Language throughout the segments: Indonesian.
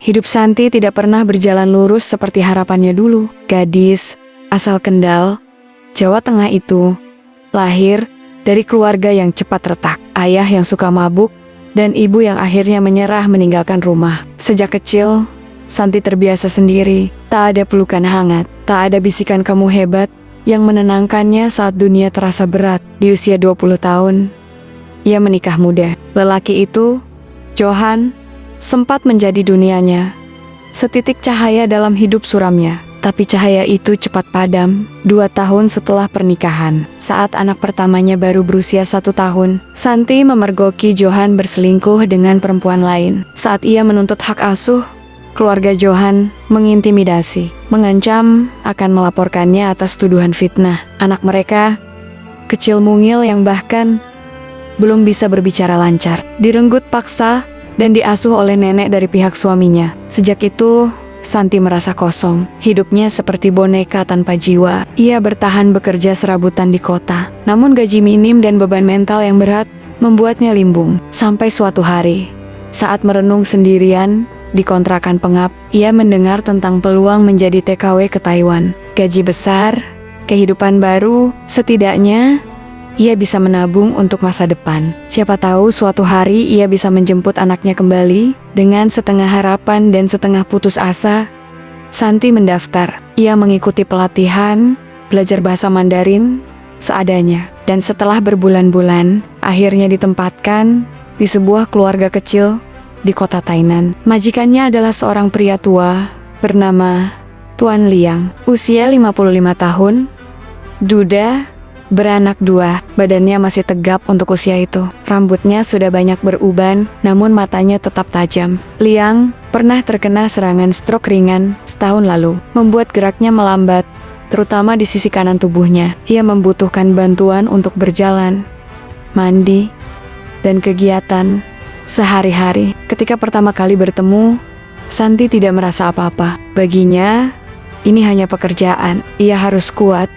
Hidup Santi tidak pernah berjalan lurus seperti harapannya dulu. Gadis asal Kendal, Jawa Tengah itu lahir dari keluarga yang cepat retak, ayah yang suka mabuk, dan ibu yang akhirnya menyerah meninggalkan rumah. Sejak kecil, Santi terbiasa sendiri, tak ada pelukan hangat, tak ada bisikan kamu hebat yang menenangkannya saat dunia terasa berat. Di usia 20 tahun, ia menikah muda. Lelaki itu, Johan, sempat menjadi dunianya, setitik cahaya dalam hidup suramnya. Tapi cahaya itu cepat padam 2 tahun setelah pernikahan. Saat anak pertamanya baru berusia 1 tahun, Santi memergoki Johan berselingkuh dengan perempuan lain. Saat ia menuntut hak asuh, keluarga Johan mengintimidasi, mengancam akan melaporkannya atas tuduhan fitnah. Anak mereka, kecil mungil yang bahkan belum bisa berbicara lancar, direnggut paksa dan diasuh oleh nenek dari pihak suaminya. Sejak itu, Santi merasa kosong. Hidupnya seperti boneka tanpa jiwa. Ia bertahan bekerja serabutan di kota. Namun gaji minim dan beban mental yang berat membuatnya limbung. Sampai suatu hari, saat merenung sendirian di kontrakan pengap, ia mendengar tentang peluang menjadi TKW ke Taiwan. Gaji besar, kehidupan baru, setidaknya ia bisa menabung untuk masa depan. Siapa tahu suatu hari ia bisa menjemput anaknya kembali. Dengan setengah harapan dan setengah putus asa, Santi mendaftar. Ia mengikuti pelatihan, belajar bahasa Mandarin seadanya. Dan setelah berbulan-bulan, akhirnya ditempatkan di sebuah keluarga kecil di kota Tainan. Majikannya adalah seorang pria tua bernama Tuan Liang. Usia 55 tahun, duda, beranak 2, badannya masih tegap untuk usia itu. Rambutnya sudah banyak beruban, namun matanya tetap tajam. Liang pernah terkena serangan stroke ringan setahun lalu, membuat geraknya melambat, terutama di sisi kanan tubuhnya. Ia membutuhkan bantuan untuk berjalan, mandi, dan kegiatan sehari-hari. Ketika pertama kali bertemu, Santi tidak merasa apa-apa. Baginya, ini hanya pekerjaan. Ia harus kuat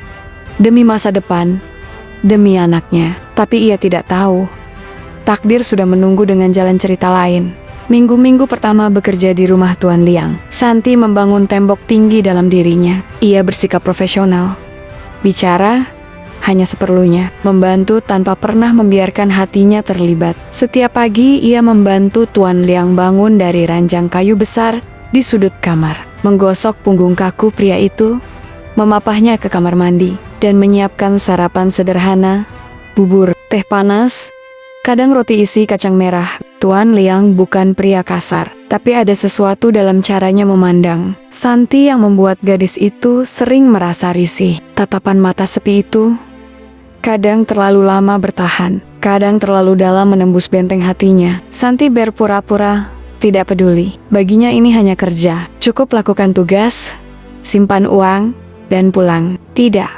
demi masa depan, demi anaknya. Tapi ia tidak tahu, takdir sudah menunggu dengan jalan cerita lain. Minggu-minggu pertama bekerja di rumah Tuan Liang, Santi membangun tembok tinggi dalam dirinya. Ia bersikap profesional, bicara hanya seperlunya, membantu tanpa pernah membiarkan hatinya terlibat. Setiap pagi ia membantu Tuan Liang bangun dari ranjang kayu besar di sudut kamar, menggosok punggung kaku pria itu, memapahnya ke kamar mandi, dan menyiapkan sarapan sederhana, bubur, teh panas, kadang roti isi kacang merah. Tuan Liang bukan pria kasar, tapi ada sesuatu dalam caranya memandang Santi yang membuat gadis itu sering merasa risih. Tatapan mata sepi itu kadang terlalu lama bertahan, kadang terlalu dalam menembus benteng hatinya. Santi berpura-pura tidak peduli. Baginya ini hanya kerja, cukup lakukan tugas, simpan uang, dan pulang. Tidak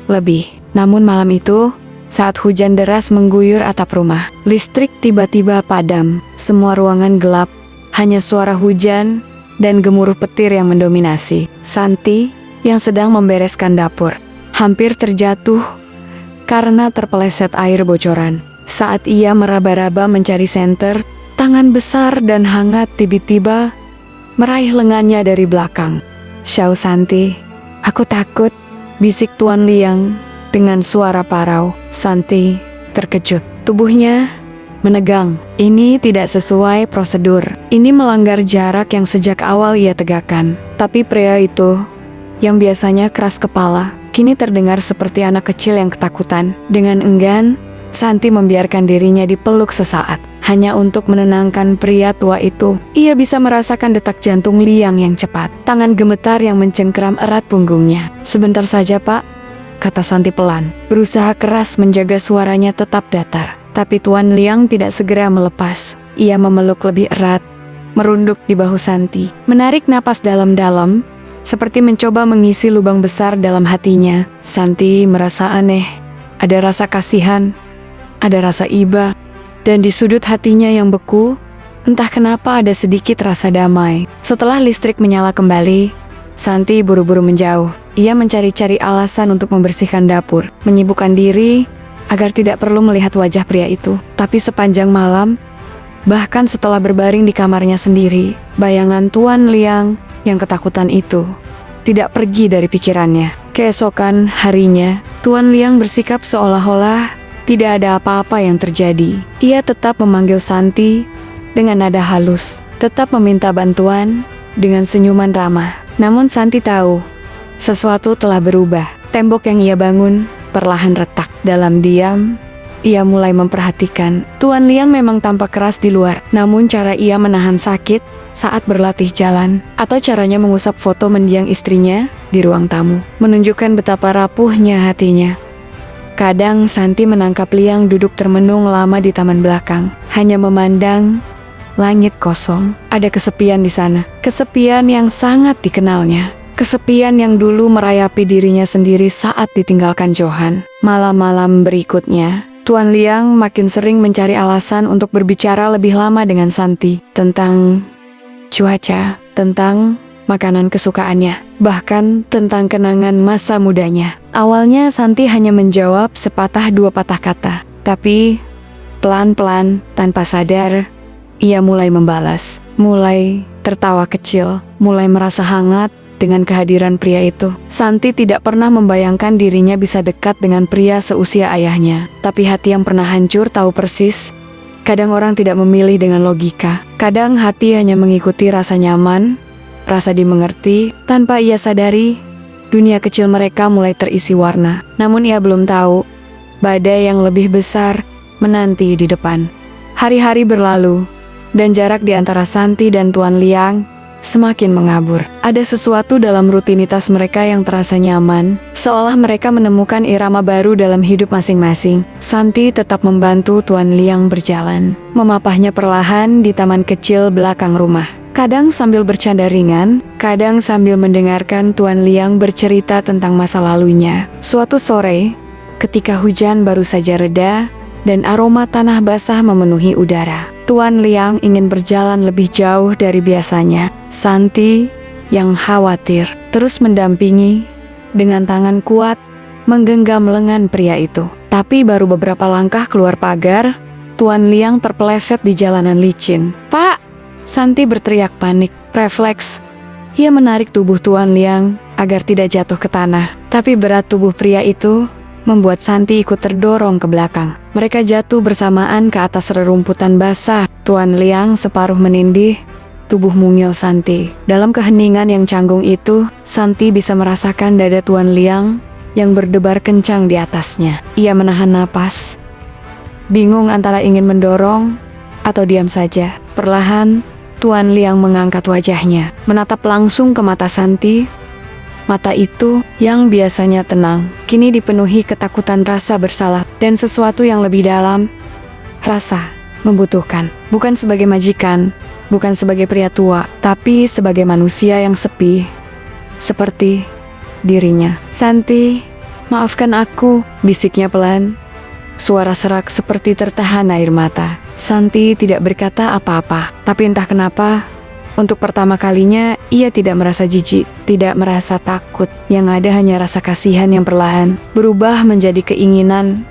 lebih. Namun malam itu, saat hujan deras mengguyur atap rumah, listrik tiba-tiba padam. Semua ruangan gelap, hanya suara hujan dan gemuruh petir yang mendominasi. Santi, yang sedang membereskan dapur, hampir terjatuh karena terpeleset air bocoran. Saat ia meraba-raba mencari senter, tangan besar dan hangat tiba-tiba meraih lengannya dari belakang. "Xiao Santi, aku takut," bisik Tuan Liang dengan suara parau. Santi terkejut. Tubuhnya menegang. Ini tidak sesuai prosedur. Ini melanggar jarak yang sejak awal ia tegakkan. Tapi pria itu, yang biasanya keras kepala, kini terdengar seperti anak kecil yang ketakutan. Dengan enggan, Santi membiarkan dirinya dipeluk sesaat. Hanya untuk menenangkan pria tua itu. Ia bisa merasakan detak jantung Liang yang cepat. Tangan gemetar yang mencengkeram erat punggungnya. "Sebentar saja, Pak," kata Santi pelan, berusaha keras menjaga suaranya tetap datar. Tapi Tuan Liang tidak segera melepas. Ia memeluk lebih erat, merunduk di bahu Santi, menarik napas dalam-dalam, seperti mencoba mengisi lubang besar dalam hatinya. Santi merasa aneh. Ada rasa kasihan, ada rasa iba, dan di sudut hatinya yang beku, entah kenapa ada sedikit rasa damai. Setelah listrik menyala kembali, Santi buru-buru menjauh. Ia mencari-cari alasan untuk membersihkan dapur, menyibukkan diri agar tidak perlu melihat wajah pria itu. Tapi sepanjang malam, Bahkan setelah berbaring di kamarnya sendiri, bayangan Tuan Liang yang ketakutan itu tidak pergi dari pikirannya. Keesokan harinya, Tuan Liang bersikap seolah-olah tidak ada apa-apa yang terjadi. Ia tetap memanggil Santi dengan nada halus, tetap meminta bantuan dengan senyuman ramah. Namun Santi tahu, sesuatu telah berubah. Tembok yang ia bangun perlahan retak. Dalam diam, ia mulai memperhatikan. Tuan Liang memang tampak keras di luar, namun cara ia menahan sakit saat berlatih jalan, atau caranya mengusap foto mendiang istrinya di ruang tamu, menunjukkan betapa rapuhnya hatinya. Kadang Santi menangkap Liang duduk termenung lama di taman belakang, hanya memandang langit kosong. Ada kesepian di sana, kesepian yang sangat dikenalnya. Kesepian yang dulu merayapi dirinya sendiri saat ditinggalkan Johan. Malam-malam berikutnya, Tuan Liang makin sering mencari alasan untuk berbicara lebih lama dengan Santi tentang cuaca, tentang makanan kesukaannya, bahkan tentang kenangan masa mudanya. Awalnya Santi hanya menjawab sepatah dua patah kata, tapi pelan-pelan tanpa sadar, ia mulai membalas, mulai tertawa kecil, mulai merasa hangat dengan kehadiran pria itu. Santi tidak pernah membayangkan dirinya bisa dekat dengan pria seusia ayahnya, tapi hati yang pernah hancur tahu persis. Kadang orang tidak memilih dengan logika, kadang hati hanya mengikuti rasa nyaman, rasa dimengerti. Tanpa ia sadari, dunia kecil mereka mulai terisi warna. Namun ia belum tahu, badai yang lebih besar menanti di depan. Hari-hari berlalu, dan jarak di antara Santi dan Tuan Liang semakin mengabur. Ada sesuatu dalam rutinitas mereka yang terasa nyaman, seolah mereka menemukan irama baru dalam hidup masing-masing. Santi tetap membantu Tuan Liang berjalan, memapahnya perlahan di taman kecil belakang rumah. Kadang sambil bercanda ringan, kadang sambil mendengarkan Tuan Liang bercerita tentang masa lalunya. Suatu sore, ketika hujan baru saja reda dan aroma tanah basah memenuhi udara, Tuan Liang ingin berjalan lebih jauh dari biasanya. Santi yang khawatir terus mendampingi dengan tangan kuat menggenggam lengan pria itu. Tapi baru beberapa langkah keluar pagar, Tuan Liang terpeleset di jalanan licin. "Pak!" Santi berteriak panik. Refleks, ia menarik tubuh Tuan Liang agar tidak jatuh ke tanah. Tapi berat tubuh pria itu membuat Santi ikut terdorong ke belakang. Mereka jatuh bersamaan ke atas rerumputan basah. Tuan Liang separuh menindih tubuh mungil Santi. Dalam keheningan yang canggung itu, Santi bisa merasakan dada Tuan Liang yang berdebar kencang di atasnya. Ia menahan napas, bingung antara ingin mendorong atau diam saja. Perlahan, Tuan Liang mengangkat wajahnya, menatap langsung ke mata Santi. Mata itu yang biasanya tenang, kini dipenuhi ketakutan, rasa bersalah, dan sesuatu yang lebih dalam, rasa membutuhkan. Bukan sebagai majikan, bukan sebagai pria tua, tapi sebagai manusia yang sepi, seperti dirinya. "Santi, maafkan aku," bisiknya pelan. Suara serak seperti tertahan air mata. Santi tidak berkata apa-apa, tapi entah kenapa, untuk pertama kalinya, ia tidak merasa jijik, tidak merasa takut. Yang ada hanya rasa kasihan yang perlahan berubah menjadi keinginan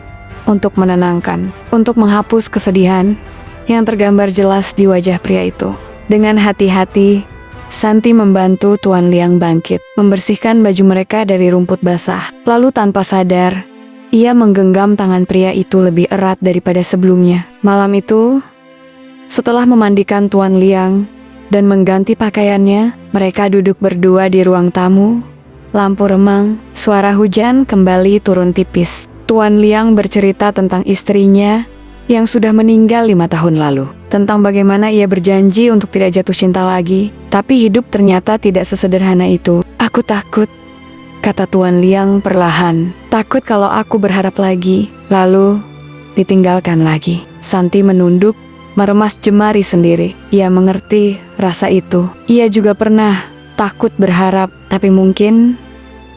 untuk menenangkan, untuk menghapus kesedihan yang tergambar jelas di wajah pria itu. Dengan hati-hati, Santi membantu Tuan Liang bangkit, membersihkan baju mereka dari rumput basah. Lalu tanpa sadar, ia menggenggam tangan pria itu lebih erat daripada sebelumnya. Malam itu, setelah memandikan Tuan Liang dan mengganti pakaiannya, mereka duduk berdua di ruang tamu. Lampu remang, suara hujan kembali turun tipis. Tuan Liang bercerita tentang istrinya yang sudah meninggal 5 tahun lalu. Tentang bagaimana ia berjanji untuk tidak jatuh cinta lagi. Tapi hidup ternyata tidak sesederhana itu. "Aku takut," kata Tuan Liang perlahan. "Takut kalau aku berharap lagi, lalu ditinggalkan lagi." Santi menunduk, meremas jemari sendiri. Ia mengerti rasa itu. Ia juga pernah takut berharap, tapi mungkin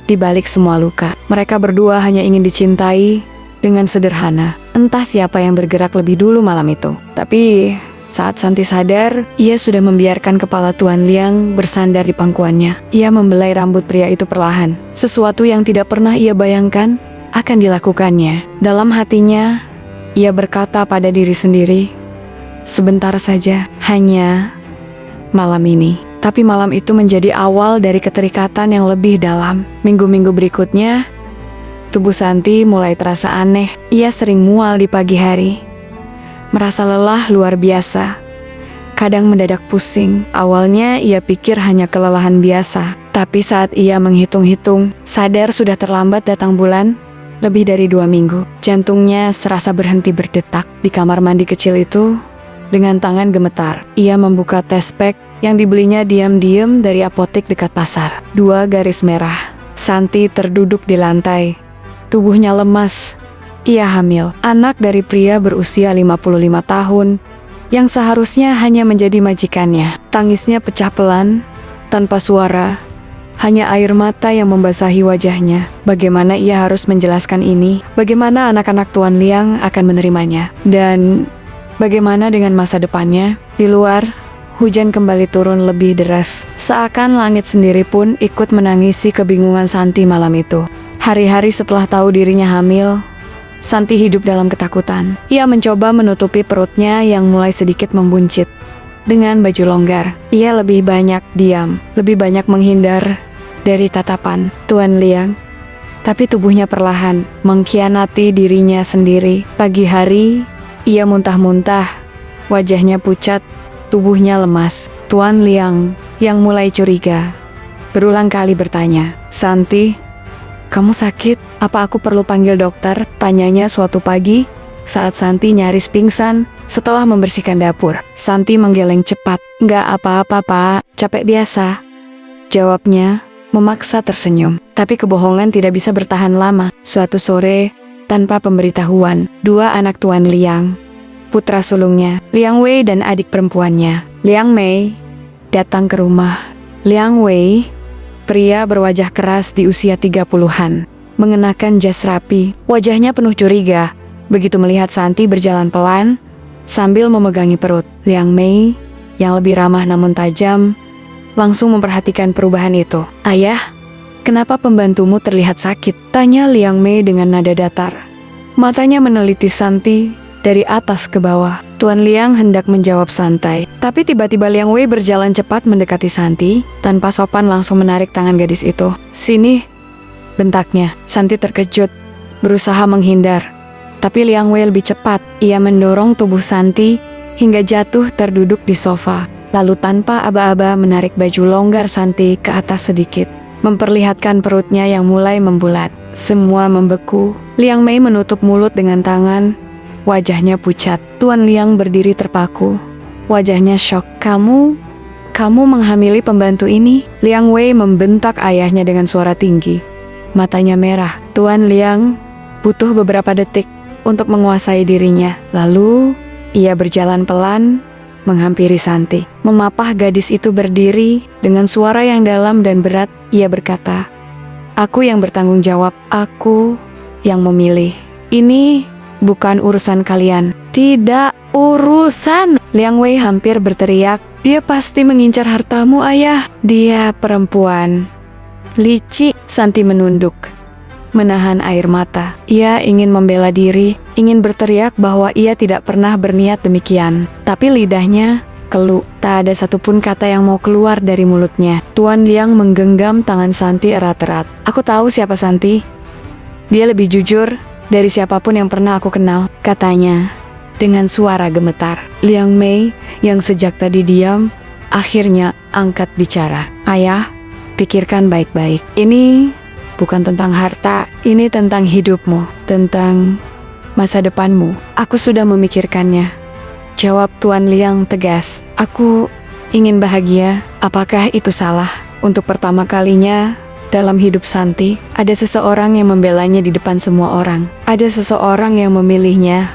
di balik semua luka, mereka berdua hanya ingin dicintai dengan sederhana. Entah siapa yang bergerak lebih dulu malam itu. Tapi saat Santi sadar, ia sudah membiarkan kepala Tuan Liang bersandar di pangkuannya. Ia membelai rambut pria itu perlahan. Sesuatu yang tidak pernah ia bayangkan akan dilakukannya. Dalam hatinya, ia berkata pada diri sendiri, sebentar saja, hanya malam ini. Tapi malam itu menjadi awal dari keterikatan yang lebih dalam. Minggu-minggu berikutnya, tubuh Santi mulai terasa aneh. Ia sering mual di pagi hari, merasa lelah luar biasa. Kadang mendadak pusing. Awalnya ia pikir hanya kelelahan biasa. Tapi saat ia menghitung-hitung, sadar sudah terlambat datang bulan, lebih dari 2 minggu. Jantungnya serasa berhenti berdetak. Di kamar mandi kecil itu, dengan tangan gemetar, ia membuka tes pack yang dibelinya diam-diam dari apotek dekat pasar. 2 garis merah. Santi terduduk di lantai. Tubuhnya lemas. Ia hamil. Anak dari pria berusia 55 tahun yang seharusnya hanya menjadi majikannya. Tangisnya pecah pelan, tanpa suara. Hanya air mata yang membasahi wajahnya. Bagaimana ia harus menjelaskan ini? Bagaimana anak-anak Tuan Liang akan menerimanya? Dan bagaimana dengan masa depannya? Di luar, hujan kembali turun lebih deras. Seakan langit sendiri pun ikut menangisi kebingungan Santi malam itu. Hari-hari setelah tahu dirinya hamil, Santi hidup dalam ketakutan. Ia mencoba menutupi perutnya yang mulai sedikit membuncit dengan baju longgar. Ia lebih banyak diam, lebih banyak menghindar dari tatapan Tuan Liang. Tapi tubuhnya perlahan mengkhianati dirinya sendiri. Pagi hari, ia muntah-muntah, wajahnya pucat, tubuhnya lemas. Tuan Liang yang mulai curiga, berulang kali bertanya, "Santi, kamu sakit? Apa aku perlu panggil dokter?" Tanyanya suatu pagi saat Santi nyaris pingsan setelah membersihkan dapur. Santi menggeleng cepat. "Nggak apa-apa, Pak. Capek biasa," jawabnya, memaksa tersenyum. Tapi kebohongan tidak bisa bertahan lama. Suatu sore, tanpa pemberitahuan, 2 anak Tuan Liang, putra sulungnya, Liang Wei dan adik perempuannya, Liang Mei, datang ke rumah. Liang Wei, pria berwajah keras di usia 30-an, mengenakan jas rapi. Wajahnya penuh curiga begitu melihat Santi berjalan pelan sambil memegangi perut. Liang Mei, yang lebih ramah namun tajam, langsung memperhatikan perubahan itu. "Ayah, kenapa pembantumu terlihat sakit?" tanya Liang Mei dengan nada datar. Matanya meneliti Santi dari atas ke bawah. Tuan Liang hendak menjawab santai, tapi tiba-tiba Liang Wei berjalan cepat mendekati Santi. Tanpa sopan langsung menarik tangan gadis itu. "Sini," bentaknya. Santi terkejut, berusaha menghindar. Tapi Liang Wei lebih cepat. Ia mendorong tubuh Santi hingga jatuh terduduk di sofa. Lalu tanpa aba-aba menarik baju longgar Santi ke atas sedikit, memperlihatkan perutnya yang mulai membulat. Semua membeku. Liang Mei menutup mulut dengan tangan. Wajahnya pucat. Tuan Liang berdiri terpaku. Wajahnya syok. Kamu menghamili pembantu ini?" Liang Wei membentak ayahnya dengan suara tinggi. Matanya merah. Tuan Liang butuh beberapa detik untuk menguasai dirinya. Lalu, ia berjalan pelan menghampiri Santi. Memapah gadis itu berdiri dengan suara yang dalam dan berat. Ia berkata, "Aku yang bertanggung jawab. Aku yang memilih. Ini bukan urusan kalian." "Tidak urusan!" Liang Wei hampir berteriak. "Dia pasti mengincar hartamu, ayah. Dia perempuan licik." Santi menunduk, menahan air mata. Ia ingin membela diri, ingin berteriak bahwa ia tidak pernah berniat demikian. Tapi lidahnya keluh. Tak ada satupun kata yang mau keluar dari mulutnya. Tuan Liang menggenggam tangan Santi erat-erat. "Aku tahu siapa Santi. Dia lebih jujur dari siapapun yang pernah aku kenal," katanya dengan suara gemetar. Liang Mei yang sejak tadi diam, akhirnya angkat bicara. "Ayah, pikirkan baik-baik. Ini bukan tentang harta, ini tentang hidupmu, tentang masa depanmu." "Aku sudah memikirkannya," jawab Tuan Liang tegas. "Aku ingin bahagia." Apakah itu salah? Untuk pertama kalinya dalam hidup Santi, ada seseorang yang membelanya di depan semua orang. Ada seseorang yang memilihnya,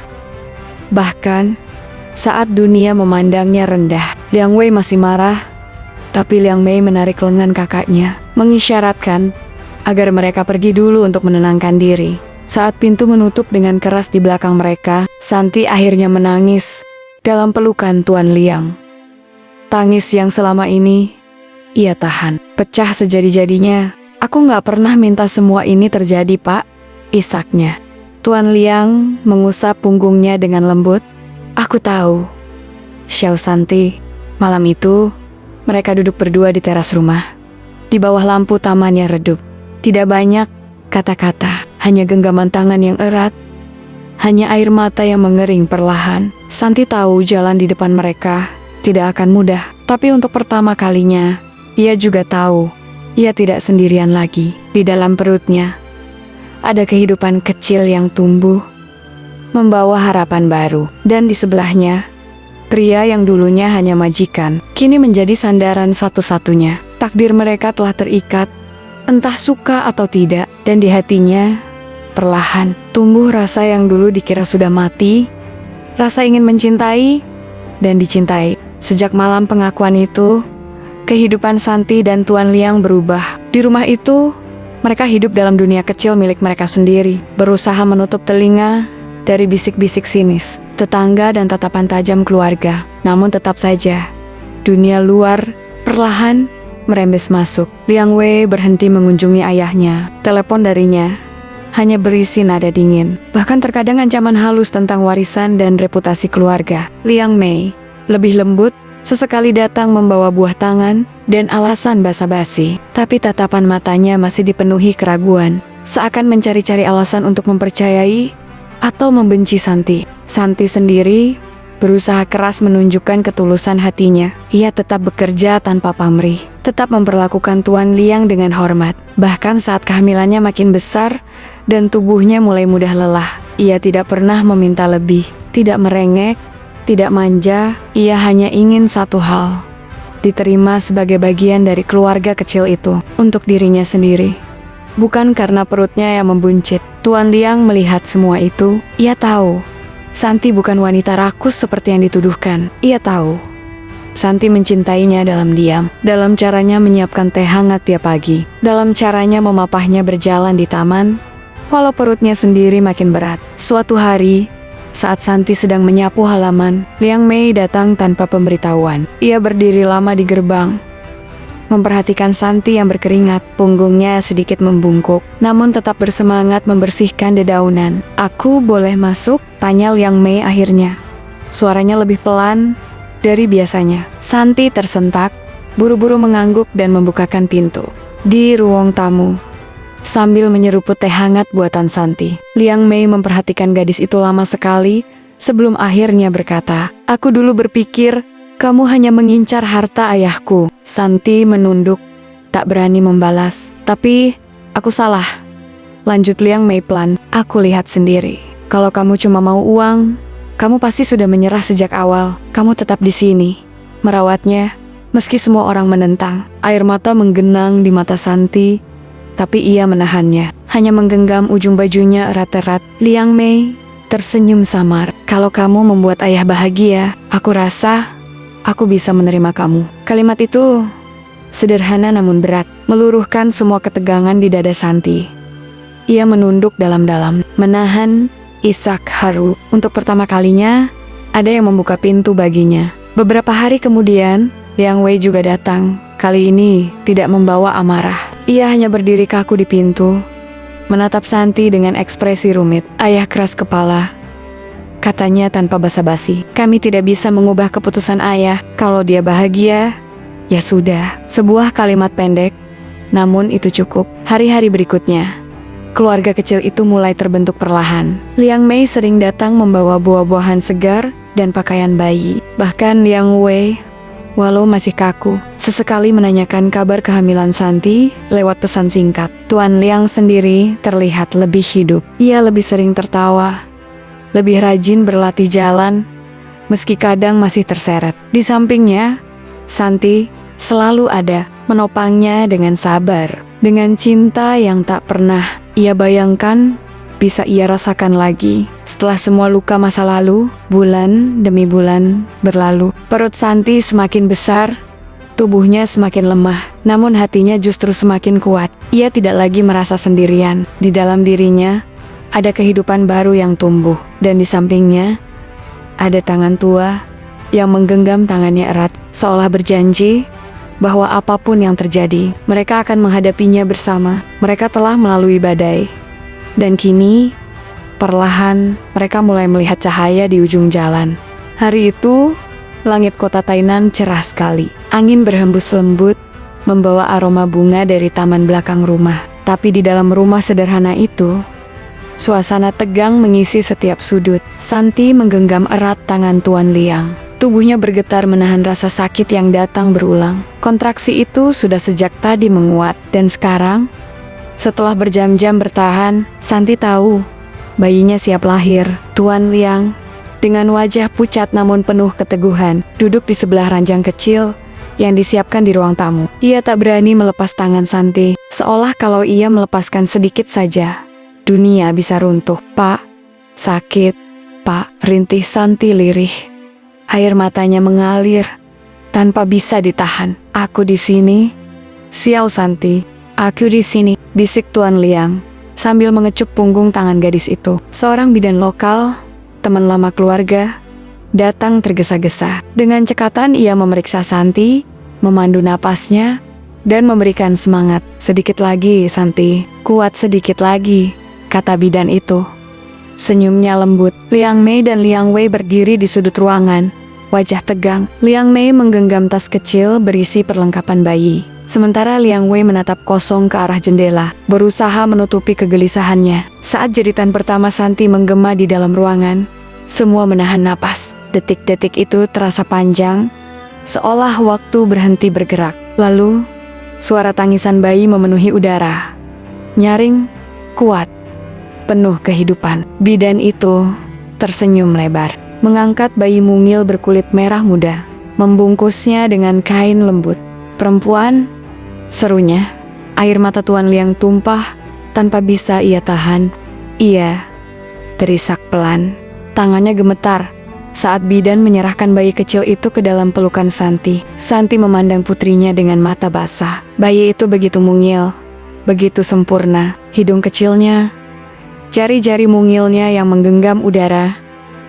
bahkan saat dunia memandangnya rendah. Liang Wei masih marah, tapi Liang Mei menarik lengan kakaknya, mengisyaratkan agar mereka pergi dulu untuk menenangkan diri. Saat pintu menutup dengan keras di belakang mereka, Santi akhirnya menangis dalam pelukan Tuan Liang. Tangis yang selama ini ia tahan, pecah sejadi-jadinya. "Aku nggak pernah minta semua ini terjadi, Pak," isaknya. Tuan Liang mengusap punggungnya dengan lembut. "Aku tahu, Xiao Santi. Malam itu, mereka duduk berdua di teras rumah. Di bawah lampu taman yang redup. Tidak banyak kata-kata, hanya genggaman tangan yang erat. Hanya air mata yang mengering perlahan. Santi tahu jalan di depan mereka tidak akan mudah. Tapi untuk pertama kalinya, ia juga tahu ia tidak sendirian lagi. Di dalam perutnya, ada kehidupan kecil yang tumbuh, membawa harapan baru. Dan di sebelahnya, pria yang dulunya hanya majikan, kini menjadi sandaran satu-satunya. Takdir mereka telah terikat, entah suka atau tidak. Dan di hatinya, perlahan tumbuh rasa yang dulu dikira sudah mati, rasa ingin mencintai dan dicintai. Sejak malam pengakuan itu, kehidupan Santi dan Tuan Liang berubah. Di rumah itu, mereka hidup dalam dunia kecil milik mereka sendiri, berusaha menutup telinga dari bisik-bisik sinis tetangga dan tatapan tajam keluarga. Namun tetap saja, dunia luar perlahan merembes masuk. Liang Wei berhenti mengunjungi ayahnya. Telepon darinya hanya berisi nada dingin, bahkan terkadang ancaman halus tentang warisan dan reputasi keluarga. Liang Mei lebih lembut, sesekali datang membawa buah tangan dan alasan basa-basi. Tapi tatapan matanya masih dipenuhi keraguan, seakan mencari-cari alasan untuk mempercayai atau membenci Santi. Santi sendiri berusaha keras menunjukkan ketulusan hatinya. Ia tetap bekerja tanpa pamrih, tetap memperlakukan Tuan Liang dengan hormat. Bahkan saat kehamilannya makin besar dan tubuhnya mulai mudah lelah, ia tidak pernah meminta lebih, tidak merengek, tidak manja. Ia hanya ingin satu hal, diterima sebagai bagian dari keluarga kecil itu. Untuk dirinya sendiri, bukan karena perutnya yang membuncit. Tuan Liang melihat semua itu. Ia tahu Santi bukan wanita rakus seperti yang dituduhkan. Ia tahu Santi mencintainya dalam diam, dalam caranya menyiapkan teh hangat tiap pagi, dalam caranya memapahnya berjalan di taman walau perutnya sendiri makin berat. Suatu hari, saat Santi sedang menyapu halaman, Liang Mei datang tanpa pemberitahuan. Ia berdiri lama di gerbang, memperhatikan Santi yang berkeringat. Punggungnya sedikit membungkuk, namun tetap bersemangat membersihkan dedaunan. "Aku boleh masuk?" tanya Liang Mei akhirnya. Suaranya lebih pelan dari biasanya. Santi tersentak, buru-buru mengangguk dan membukakan pintu. Di ruang tamu, sambil menyeruput teh hangat buatan Santi, Liang Mei memperhatikan gadis itu lama sekali sebelum akhirnya berkata, "Aku dulu berpikir kamu hanya mengincar harta ayahku." Santi menunduk, tak berani membalas. "Tapi aku salah," lanjut Liang Mei pelan. "Aku lihat sendiri. Kalau kamu cuma mau uang, kamu pasti sudah menyerah sejak awal. Kamu tetap di sini, merawatnya, meski semua orang menentang." Air mata menggenang di mata Santi, tapi ia menahannya, hanya menggenggam ujung bajunya erat-erat. Liang Mei tersenyum samar. "Kalau kamu membuat ayah bahagia, aku rasa aku bisa menerima kamu." Kalimat itu sederhana namun berat, meluruhkan semua ketegangan di dada Santi. Ia menunduk dalam-dalam, menahan isak haru. Untuk pertama kalinya, ada yang membuka pintu baginya. Beberapa hari kemudian, Liang Wei juga datang. Kali ini tidak membawa amarah. Ia hanya berdiri kaku di pintu, menatap Santi dengan ekspresi rumit. "Ayah keras kepala," katanya tanpa basa-basi. "Kami tidak bisa mengubah keputusan ayah. Kalau dia bahagia, ya sudah." Sebuah kalimat pendek, namun itu cukup. Hari-hari berikutnya, keluarga kecil itu mulai terbentuk perlahan. Liang Mei sering datang membawa buah-buahan segar dan pakaian bayi. Bahkan Liang Wei, walau masih kaku, sesekali menanyakan kabar kehamilan Santi lewat pesan singkat. Tuan Liang sendiri terlihat lebih hidup. Ia lebih sering tertawa, lebih rajin berlatih jalan, meski kadang masih terseret. Di sampingnya, Santi selalu ada, menopangnya dengan sabar, dengan cinta yang tak pernah ia bayangkan bisa ia rasakan lagi. Setelah semua luka masa lalu, bulan demi bulan berlalu. Perut Santi semakin besar, tubuhnya semakin lemah, namun hatinya justru semakin kuat. Ia tidak lagi merasa sendirian. Di dalam dirinya ada kehidupan baru yang tumbuh, dan di sampingnya ada tangan tua yang menggenggam tangannya erat, seolah berjanji bahwa apapun yang terjadi, mereka akan menghadapinya bersama. Mereka telah melalui badai, dan kini perlahan mereka mulai melihat cahaya di ujung jalan. Hari itu langit kota Tainan cerah sekali. Angin berhembus lembut, membawa aroma bunga dari taman belakang rumah. Tapi di dalam rumah sederhana itu, suasana tegang mengisi setiap sudut. Santi menggenggam erat tangan Tuan Liang. Tubuhnya bergetar menahan rasa sakit yang datang berulang. Kontraksi itu sudah sejak tadi menguat, dan sekarang, setelah berjam-jam bertahan, Santi tahu bayinya siap lahir. Tuan Liang, dengan wajah pucat namun penuh keteguhan, duduk di sebelah ranjang kecil yang disiapkan di ruang tamu. Ia tak berani melepas tangan Santi, seolah kalau ia melepaskan sedikit saja, dunia bisa runtuh. "Pak, sakit, Pak," rintih Santi lirih. Air matanya mengalir tanpa bisa ditahan. "Aku di sini, Xiao Santi. Aku di sini," bisik Tuan Liang sambil mengecup punggung tangan gadis itu. Seorang bidan lokal, teman lama keluarga, datang tergesa-gesa. Dengan cekatan ia memeriksa Santi, memandu napasnya, dan memberikan semangat. "Sedikit lagi, Santi. Kuat sedikit lagi," kata bidan itu. Senyumnya lembut. Liang Mei dan Liang Wei berdiri di sudut ruangan, wajah tegang. Liang Mei menggenggam tas kecil berisi perlengkapan bayi, sementara Liang Wei menatap kosong ke arah jendela, berusaha menutupi kegelisahannya. Saat jeritan pertama Santi menggema di dalam ruangan, semua menahan napas. Detik-detik itu terasa panjang, seolah waktu berhenti bergerak. Lalu, suara tangisan bayi memenuhi udara. Nyaring, kuat, penuh kehidupan. Bidan itu tersenyum lebar, mengangkat bayi mungil berkulit merah muda, membungkusnya dengan kain lembut. "Perempuan," serunya. Air mata Tuan Liang tumpah tanpa bisa ia tahan. Ia terisak pelan. Tangannya gemetar saat bidan menyerahkan bayi kecil itu ke dalam pelukan Santi. Santi memandang putrinya dengan mata basah. Bayi itu begitu mungil, begitu sempurna. Hidung kecilnya, jari-jari mungilnya yang menggenggam udara,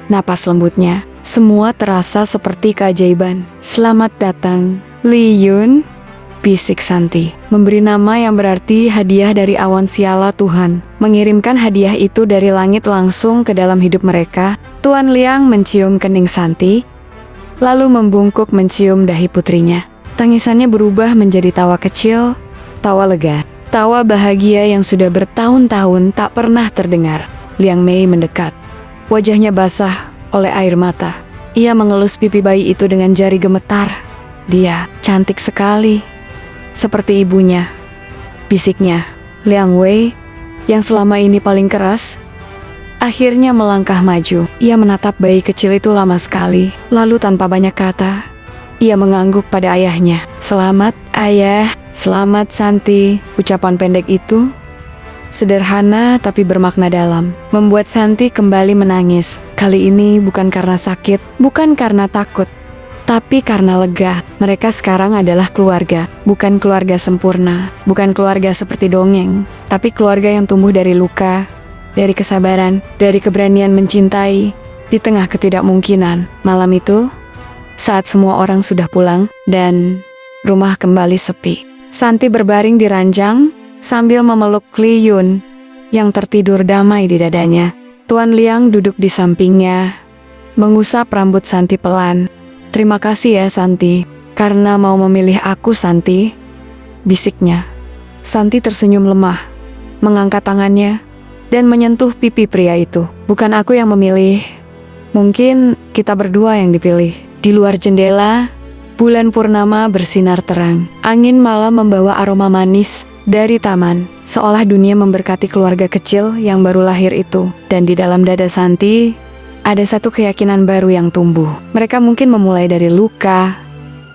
napas lembutnya, semua terasa seperti keajaiban. "Selamat datang, Li Yun," bisik Santi, memberi nama yang berarti hadiah dari awan siala Tuhan. Mengirimkan hadiah itu dari langit langsung ke dalam hidup mereka. Tuan Liang mencium kening Santi, lalu membungkuk mencium dahi putrinya. Tangisannya berubah menjadi tawa kecil, tawa lega, tawa bahagia yang sudah bertahun-tahun tak pernah terdengar. Liang Mei mendekat. Wajahnya basah oleh air mata. Ia mengelus pipi bayi itu dengan jari gemetar. "Dia cantik sekali, seperti ibunya," bisiknya. Liang Wei, yang selama ini paling keras, akhirnya melangkah maju. Ia menatap bayi kecil itu lama sekali, lalu tanpa banyak kata, ia mengangguk pada ayahnya. "Selamat, Ayah. Selamat, Santi." Ucapan pendek itu, sederhana tapi bermakna dalam, membuat Santi kembali menangis. Kali ini bukan karena sakit, bukan karena takut, tapi karena lega. Mereka sekarang adalah keluarga, bukan keluarga sempurna, bukan keluarga seperti dongeng, tapi keluarga yang tumbuh dari luka, dari kesabaran, dari keberanian mencintai di tengah ketidakmungkinan. Malam itu, saat semua orang sudah pulang dan rumah kembali sepi, Santi berbaring di ranjang sambil memeluk Li Yun yang tertidur damai di dadanya. Tuan Liang duduk di sampingnya, mengusap rambut Santi pelan. "Terima kasih ya Santi, karena mau memilih aku, Santi," bisiknya. Santi tersenyum lemah, mengangkat tangannya, dan menyentuh pipi pria itu. "Bukan aku yang memilih, mungkin kita berdua yang dipilih." Di luar jendela, bulan purnama bersinar terang. Angin malam membawa aroma manis dari taman, seolah dunia memberkati keluarga kecil yang baru lahir itu. Dan di dalam dada Santi, ada satu keyakinan baru yang tumbuh. Mereka mungkin memulai dari luka,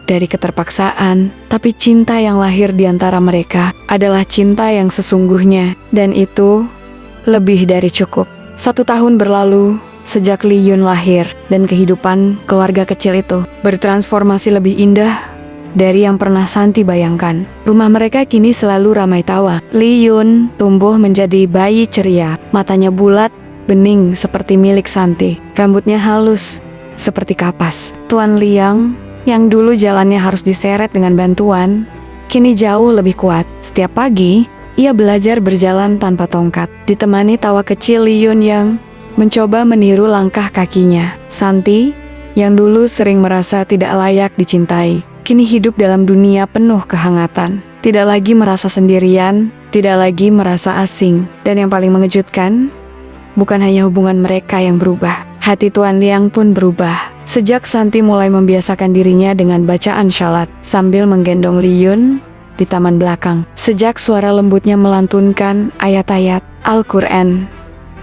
dari keterpaksaan, tapi cinta yang lahir di antara mereka adalah cinta yang sesungguhnya, dan itu lebih dari cukup. 1 tahun berlalu sejak Li Yun lahir, dan kehidupan keluarga kecil itu bertransformasi lebih indah dari yang pernah Santi bayangkan. Rumah mereka kini selalu ramai tawa. Li Yun tumbuh menjadi bayi ceria, matanya bulat, bening seperti milik Santi, rambutnya halus seperti kapas. Tuan Liang, yang dulu jalannya harus diseret dengan bantuan, kini jauh lebih kuat. Setiap pagi, ia belajar berjalan tanpa tongkat, ditemani tawa kecil Li Yun yang mencoba meniru langkah kakinya. Santi, yang dulu sering merasa tidak layak dicintai, kini hidup dalam dunia penuh kehangatan. Tidak lagi merasa sendirian, tidak lagi merasa asing. Dan yang paling mengejutkan, bukan hanya hubungan mereka yang berubah, hati Tuan Liang pun berubah. Sejak Santi mulai membiasakan dirinya dengan bacaan syalat sambil menggendong Liyun di taman belakang. Sejak suara lembutnya melantunkan ayat-ayat Al-Quran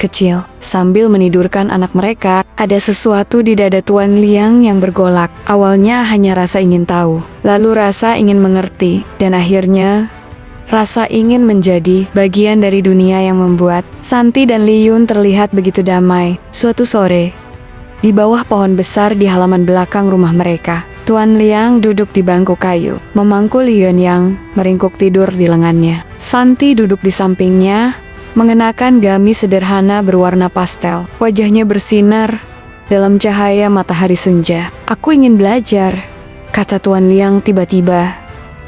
kecil sambil menidurkan anak mereka, ada sesuatu di dada Tuan Liang yang bergolak. Awalnya hanya rasa ingin tahu, lalu rasa ingin mengerti, dan akhirnya rasa ingin menjadi bagian dari dunia yang membuat Santi dan Liyun terlihat begitu damai. Suatu sore, di bawah pohon besar di halaman belakang rumah mereka, Tuan Liang duduk di bangku kayu, memangku Liyun yang meringkuk tidur di lengannya. Santi duduk di sampingnya, mengenakan gamis sederhana berwarna pastel. Wajahnya bersinar dalam cahaya matahari senja. "Aku ingin belajar," kata Tuan Liang tiba-tiba.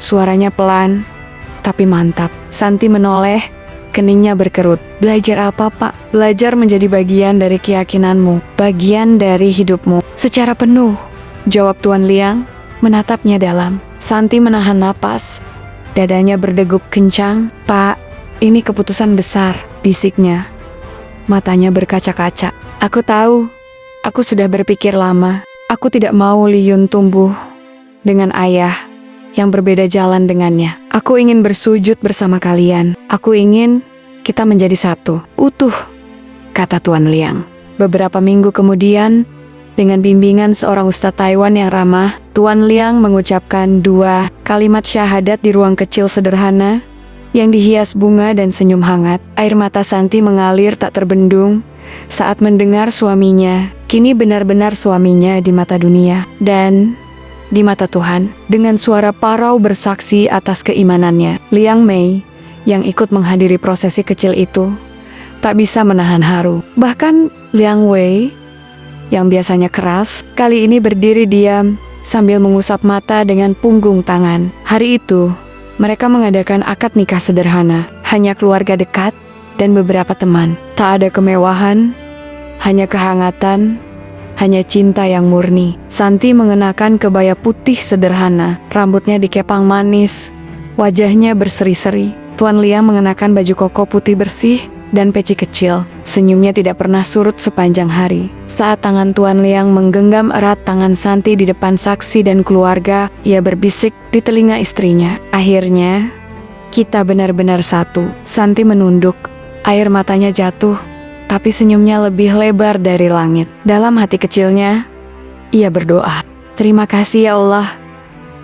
Suaranya pelan, tapi mantap. Santi menoleh, keningnya berkerut. "Belajar apa, Pak?" "Belajar menjadi bagian dari keyakinanmu, bagian dari hidupmu, secara penuh," jawab Tuan Liang, menatapnya dalam. Santi menahan napas, dadanya berdegup kencang. "Pak, ini keputusan besar," bisiknya. Matanya berkaca-kaca. "Aku tahu, aku sudah berpikir lama. Aku tidak mau Liyun tumbuh dengan ayah yang berbeda jalan dengannya. Aku ingin bersujud bersama kalian. Aku ingin kita menjadi satu, utuh," kata Tuan Liang. Beberapa minggu kemudian, dengan bimbingan seorang ustadz Taiwan yang ramah, Tuan Liang mengucapkan 2 kalimat syahadat di ruang kecil sederhana yang dihias bunga dan senyum hangat. Air mata Santi mengalir tak terbendung saat mendengar suaminya, kini benar-benar suaminya di mata dunia dan di mata Tuhan, dengan suara parau bersaksi atas keimanannya. Liang Mei, yang ikut menghadiri prosesi kecil itu, tak bisa menahan haru. Bahkan Liang Wei, yang biasanya keras, kali ini berdiri diam sambil mengusap mata dengan punggung tangan. Hari itu, mereka mengadakan akad nikah sederhana, hanya keluarga dekat dan beberapa teman. Tak ada kemewahan, hanya kehangatan, hanya cinta yang murni. Santi mengenakan kebaya putih sederhana, rambutnya dikepang manis, wajahnya berseri-seri. Tuan Liang mengenakan baju koko putih bersih dan peci kecil. Senyumnya tidak pernah surut sepanjang hari. Saat tangan Tuan Liang menggenggam erat tangan Santi di depan saksi dan keluarga, ia berbisik di telinga istrinya, "Akhirnya, kita benar-benar satu." Santi menunduk, air matanya jatuh, tapi senyumnya lebih lebar dari langit. Dalam hati kecilnya, ia berdoa, "Terima kasih ya Allah,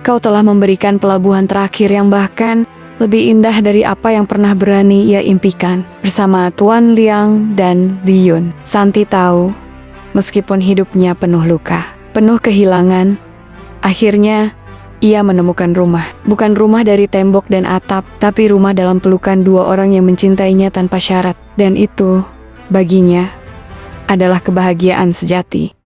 Kau telah memberikan pelabuhan terakhir yang bahkan lebih indah dari apa yang pernah berani ia impikan." Bersama Tuan Liang dan Liyun, Santi tahu, meskipun hidupnya penuh luka, penuh kehilangan, akhirnya ia menemukan rumah. Bukan rumah dari tembok dan atap, tapi rumah dalam pelukan 2 orang yang mencintainya tanpa syarat. Dan itu, baginya, adalah kebahagiaan sejati.